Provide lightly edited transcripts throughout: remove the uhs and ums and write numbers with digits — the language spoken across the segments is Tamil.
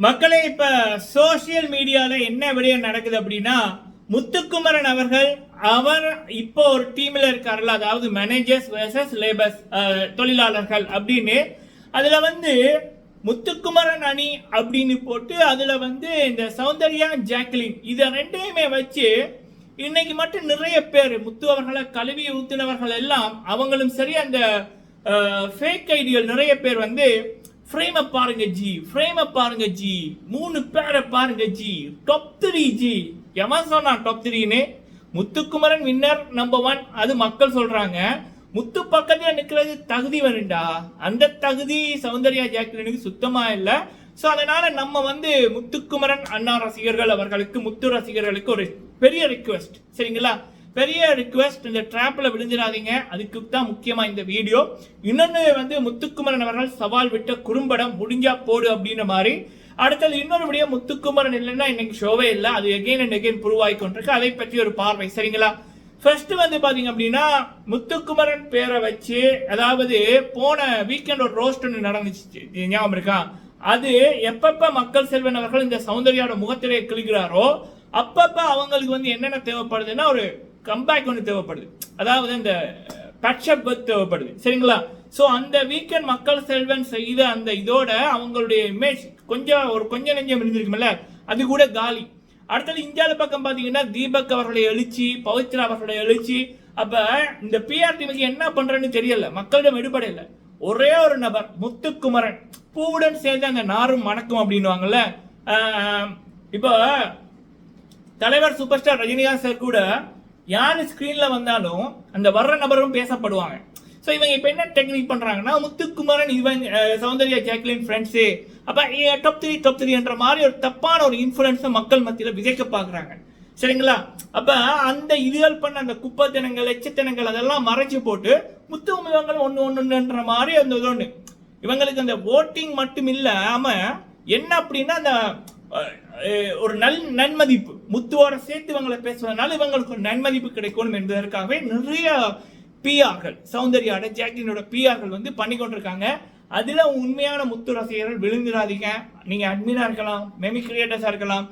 மக்களே, இப்ப சோசியல் மீடியால என்ன விடயம் நடக்குது அப்படின்னா, முத்துக்குமரன் அவர்கள் அவர் இப்போ ஒரு டீம்ல இருக்காருல்ல, அதாவது மேனேஜர்ஸ் வெர்சஸ் லேபர்ஸ், தொழிலாளர்கள் அப்படின்னு. அதுல முத்துக்குமரன் அணி அப்படின்னு போட்டு அதுல இந்த சௌந்தர்யா ஜாக்லின் இத ரெண்டையுமே வச்சு இன்னைக்கு மட்டும் நிறைய பேர் முத்து அவர்களை கழுவி ஊத்தினவர்கள் எல்லாம் அவங்களும் சரி, அந்த ஃபேக் ஐடிகள் நிறைய பேர் ஃப்ரேமை பாருங்க ஜி, ஃப்ரேமை பாருங்க ஜி, 3 பேரை பாருங்க ஜி, டாப் 3 ஜி. எவன் சொன்னா டாப் 3ன்னு? முத்துக்குமரன் வின்னர் நம்பர் 1 அது மக்கள் சொல்றாங்க. முத்து பக்கத்துல நிக்கிறது தகுதி வேணுண்டா, அந்த தகுதி சௌந்தர்யா ஜாக்லினுக்கு சுத்தமா இல்ல. சோ அதனால நம்ம முத்துக்குமரன் அண்ணா ரசிகர்கள் அவர்களுக்கு, முத்து ரசிகர்களுக்கு ஒரு பெரிய ரிக்வெஸ்ட், சரிங்களா? பெரிய ரிக்வெஸ்ட், இந்த டிராப்ல விழுந்துடாதீங்க. அதுக்கு தான் முக்கியமா இந்த வீடியோ. இன்னொன்னு முத்துக்குமரன் அவர்கள் சவால் விட்ட குறும்படம் முடிஞ்சா போடு அப்படின்ற மாதிரி. அடுத்தது இன்னொரு விடியோ, முத்துக்குமரன் இல்லைன்னா இன்னைக்கு ஷோவே இல்லை, அது எகைன் அண்ட் எகைன் ப்ரூவ் ஆகி கொண்டிருக்கு. அதை பற்றி ஒரு பார்வை, சரிங்களா? ஃபர்ஸ்ட் பாத்தீங்க அப்படின்னா, முத்துக்குமரன் பேரை வச்சு, அதாவது போன வீக்கெண்ட் ஒரு ரோஸ்ட் ஒன்று நடந்துச்சு, ஞாபகம் இருக்கா? அது எப்பப்ப மக்கள் செல்வன் அவர்கள் இந்த சௌந்தர்யாவோட முகத்திலே கிழிக்கிறாரோ அப்பப்ப அவங்களுக்கு என்னென்ன தேவைப்படுதுன்னா, ஒரு கம்பேக் ஒன்று தேவைப்படுது, அதாவது இந்த பேட்சப் தேவைப்படுது, சரிங்களா? ஸோ அந்த வீக்கெண்ட் மக்கள் செல்வன் செய்த அந்த இதோட அவங்களுடைய இமேஜ் கொஞ்சம் நெஞ்சம் இருந்திருக்குமில்ல, அது கூட காலி. அடுத்தது இந்தியாவில் பக்கம் பார்த்தீங்கன்னா, தீபக் அவர்களுடைய எழுச்சி, பவித்ரா அவர்களுடைய எழுச்சி. அப்ப இந்த பிஆர் டீமுக்கு என்ன பண்றேன்னு தெரியல, மக்களிடம் எடுபடையில. ஒரே ஒரு நபர் முத்துக்குமரன், பூவுடன் சேர்ந்து அந்த நாரும் மணக்கும் அப்படின்வாங்கல்ல. இப்போ தலைவர் சூப்பர் ஸ்டார் ரஜினிகாந்த் சார் கூட யாரு ஸ்கிரீன்ல வந்தாலும் அந்த வர்ற நபரும் பேசப்படுவாங்க. ஸோ இவங்க இப்போ என்ன டெக்னிக் பண்றாங்கன்னா, முத்துக்குமரன் சௌந்தர்யா ஜாக்லின் ஃப்ரெண்ட்ஸு, அப்ப டாப் 3 என்ற மாதிரி ஒரு தப்பான ஒரு இன்ஃபுளுன்ஸை மக்கள் மத்தியில் விதைக்க பாக்குறாங்க, சரிங்களா? அப்ப அந்த இதுகள் பண்ண அந்த குப்பத்தனங்கள், எச்சத்தனங்கள் அதெல்லாம் மறைச்சு போட்டு முத்து இவங்கள் ஒன்றுன்ற மாதிரி அந்த ஒன்று இவங்களுக்கு அந்த ஓட்டிங் மட்டும் இல்லாம என்ன அப்படின்னா, அந்த ஒரு நன்மதிப்பு முத்துவோட சேர்த்து இவங்களை பேசுவதனால இவங்களுக்கு ஒரு நன்மதிப்பு கிடைக்கும் என்பதற்காகவே நிறைய பிஆர்கள், சௌந்தர்யாவோட ஜாக்லினோட பிஆர்கள் பண்ணி கொண்டிருக்காங்க. அதுல உண்மையான முத்து ரசிகர்கள் விழுந்துடாதீங்க. நீங்க அட்மினா இருக்கலாம், மெமி கிரியேட்டர்ஸா இருக்கலாம்,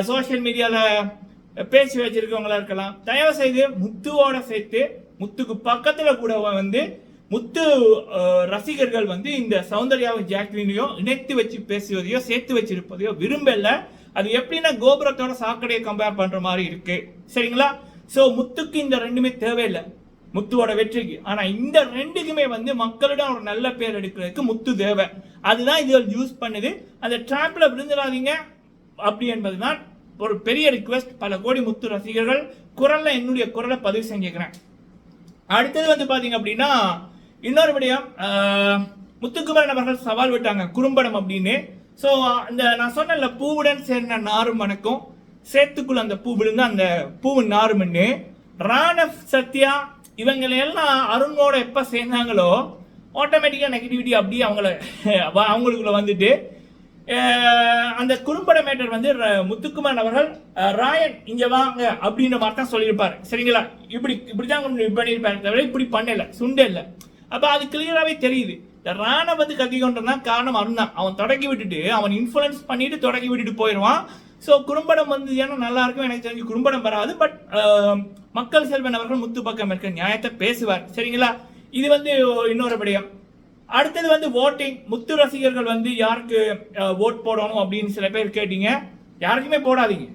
சோசியல் மீடியால பேசி வச்சிருக்கவங்களா இருக்கலாம், தயவு செய்து முத்துவோட சேர்த்து, முத்துக்கு பக்கத்துல கூட முத்து ரசிகர்கள் இந்த சௌந்தர்யாவும் ஜாக்லினையோ இணைத்து வச்சு பேசுவதையோ சேர்த்து வச்சிருப்பதையோ விரும்பல. அது எப்படின்னா கோபுரத்தோட சாக்கடையை கம்பேர் பண்ற மாதிரி இருக்கு, சரிங்களா? சோ முத்துக்கு இந்த ரெண்டுமே தேவையில்லை முத்துவோட வெற்றிக்கு. ஆனா இந்த ரெண்டுக்குமே மக்களிடம் ஒரு நல்ல பேர் எடுக்கிறதுக்கு முத்து தேவை. அதுதான் இதுகள் யூஸ் பண்ணுது. அந்த டிராப்ல விழுந்துடாதீங்க அப்படி என்பதுதான் ஒரு பெரிய ரிக்வெஸ்ட். பல கோடி முத்து ரசிகர்கள் குரல்ல என்னுடைய குரலை பதிவு செஞ்சுக்கிறேன். அடுத்தது பாத்தீங்க அப்படின்னா, இன்னொரு விடயம், முத்துக்குமரன் அவர்கள் சவால் விட்டாங்க குறும்படம் அப்படின்னு. ஸோ அந்த நான் சொன்ன பூவுடன் சேர்ந்த நாரும் மணக்கும், சேத்துக்குள்ள அந்த பூ விழுந்து அந்த பூவின் நாருமன்னு ராணவ் சத்யா இவங்களெல்லாம் அருணோட எப்ப சேர்ந்தாங்களோ ஆட்டோமேட்டிக்கா நெகட்டிவிட்டி அப்படியே அவங்களுக்குள்ள அந்த குறும்பட மேட்டர் முத்துக்குமரன் அவர்கள் ராயன் இங்க வாங்க அப்படின்ற மாதிரி தான் சொல்லியிருப்பாரு, சரிங்களா? இப்படிதான் பண்ணியிருப்பாரு, தவிர இப்படி பண்ணல, சுண்டே இல்லை. அப்ப அது கிளியராகவே தெரியுது. இந்த ராண கத்தி கொண்டிருந்தான் காரணம் அருண் தான். அவன் தொடக்கி விட்டுட்டு, அவன் இன்ஃபுளுன்ஸ் பண்ணிட்டு தொடக்கி விட்டுட்டு போயிடுவான். ஸோ குறும்படம் ஏன்னா நல்லா இருக்கும். எனக்கு தெரிஞ்சு குறும்படம் வராது, பட் மக்கள் செல்வன் அவர்கள் முத்து பக்கம் இருக்க நியாயத்தை பேசுவார், சரிங்களா? இது இன்னொரு விடயம். அடுத்தது ஓட்டிங். முத்து ரசிகர்கள் யாருக்கு ஓட் போடணும் அப்படின்னு சில பேர் கேட்டீங்க. யாருக்குமே போடாதீங்க,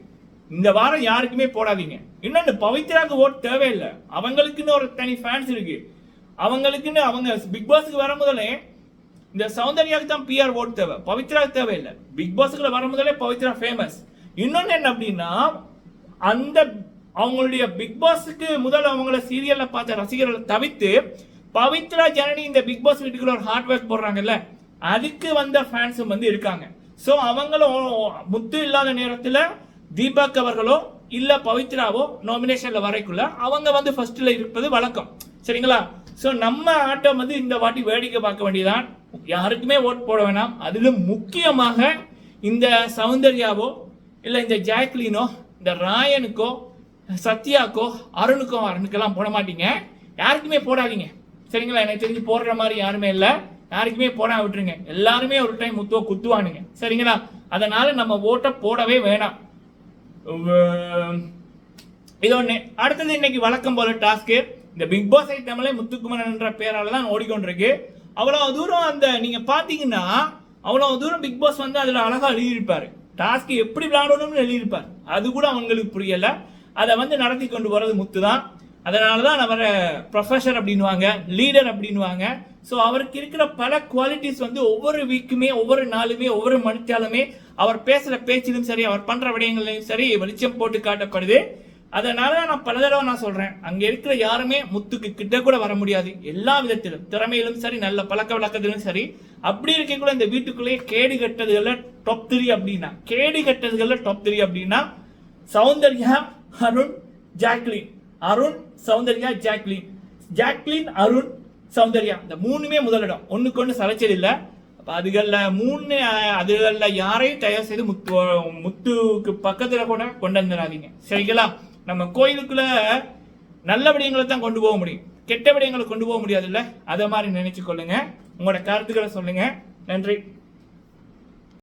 இந்த வாரம் யாருக்குமே போடாதீங்க. இன்னொன்று, பவித்ராக்கு ஓட் தேவையில்லை. அவங்களுக்குன்னு ஒரு தனி ஃபேன்ஸ் இருக்கு. அவங்க பிக் பாஸுக்கு வர முதலே இந்த சௌந்தர்யாவுக்கு தான் பிஆர் ஓட் தேவை, பவித்ராவுக்கு தேவையில்லை. பிக் பாஸுக்குள்ள வர முதலே பவித்ரா ஃபேமஸ். இன்னொன்னு என்ன அப்படின்னா, அந்த அவங்களுடைய பிக் பாஸுக்கு முதல்ல அவங்கள சீரியல்ல பார்த்த ரசிகர்களை தவிர்த்து பவித்ரா ஜனனி இந்த பிக் பாஸ் வீட்டுக்குள்ள ஒரு ஹார்ட் ஒர்க் போடுறாங்கல்ல, அதுக்கு வந்த ஃபேன்ஸும் இருக்காங்க. ஸோ அவங்களும் முத்து இல்லாத நேரத்தில் தீபக் அவர்களோ இல்ல பவித்ராவோ நாமினேஷன்ல வரைக்குள்ள அவங்க ஃபர்ஸ்ட்ல இருப்பது வழக்கம், சரிங்களா? ஸோ நம்ம ஆட்டம் இந்த வாட்டி வேடிக்கை பார்க்க வேண்டியதான். யாருக்குமே ஓட் போட வேணாம். அதிலும் முக்கியமாக இந்த சௌந்தர்யாவோ இல்லை இந்த ஜாக்லினோ, இந்த ராயனுக்கோ, சத்யாக்கோ, அருணுக்கெல்லாம் போட மாட்டீங்க. யாருக்குமே போடாதீங்க, சரிங்களா? எனக்கு தெரிஞ்சு போடுற மாதிரி யாருமே இல்லை. யாருக்குமே போட விட்டுருங்க. எல்லாருமே ஒரு டைம் முத்துவ குத்துவானுங்க, சரிங்களா? அதனால நம்ம ஓட்டை போடவே வேணாம். இது ஒண்ணு. அடுத்தது இன்னைக்கு வழக்கம் போல டாஸ்க்கு, இந்த பிக் பாஸ் ஐட்டம்ல முத்துக்குமரன் என்ற பேரால தான் ஓடிக்கொண்டிருக்கு. அவ்வளவு தூரம் அந்த நீங்க பாத்தீங்கன்னா அவ்வளவு தூரம் பிக் பாஸ் வந்து அதுல அழகா எழுதியிருப்பாரு. டாஸ்க் எப்படி விளையாடணும்னு எழுதியிருப்பார். அது கூட அவங்களுக்கு புரியல. அதை வந்து நடத்தி கொண்டு போறது முத்து தான். அதனாலதான் அவரை ப்ரொஃபஸர் அப்படின்வாங்க, லீடர் அப்படின்வாங்க. ஸோ அவருக்கு இருக்கிற பல குவாலிட்டிஸ் வந்து ஒவ்வொரு வீக்குமே, ஒவ்வொரு நாளுமே, ஒவ்வொரு மணித்தாலுமே அவர் பேசுற பேச்சிலும் சரி, அவர் பண்ற விடயங்களையும் சரி வெளிச்சம் போட்டு காட்டப்படுது. அதனால நான் பல தடவை நான் சொல்றேன், அங்க இருக்கிற யாருமே முத்துக்கு கிட்ட கூட வர முடியாது. எல்லா விதத்திலும், திறமையிலும் சரி, நல்ல பழக்க வழக்கத்திலும் சரி. அப்படி இருக்க கூட இந்த வீட்டுக்குள்ளேயே கேடு கட்டதுகள்ல டாப் 3 அப்படின்னா, கேடு கட்டதுகள்ல டாப் 3 அப்படின்னா Soundarya, Arun, Jacqueline. Arun, Soundarya, Jacqueline. Jacqueline, Arun, Soundarya, இந்த 3மே முதலிடம். ஒண்ணுக்கு ஒண்ணு சலைச்சது இல்லை. அதுகள்ல யாரையும் தயார் செய்து முத்துக்கு பக்கத்துல கூட கொண்டு வந்துடாதீங்க, சரிங்களா? நம்ம கோயிலுக்குள்ள நல்ல விடயங்களை தான் கொண்டு போக முடியும், கெட்ட விடயங்களை கொண்டு போக முடியாது இல்ல. அதை மாதிரி நினைச்சு கொள்ளுங்க. உங்களோட கருத்துக்களை சொல்லுங்க. நன்றி.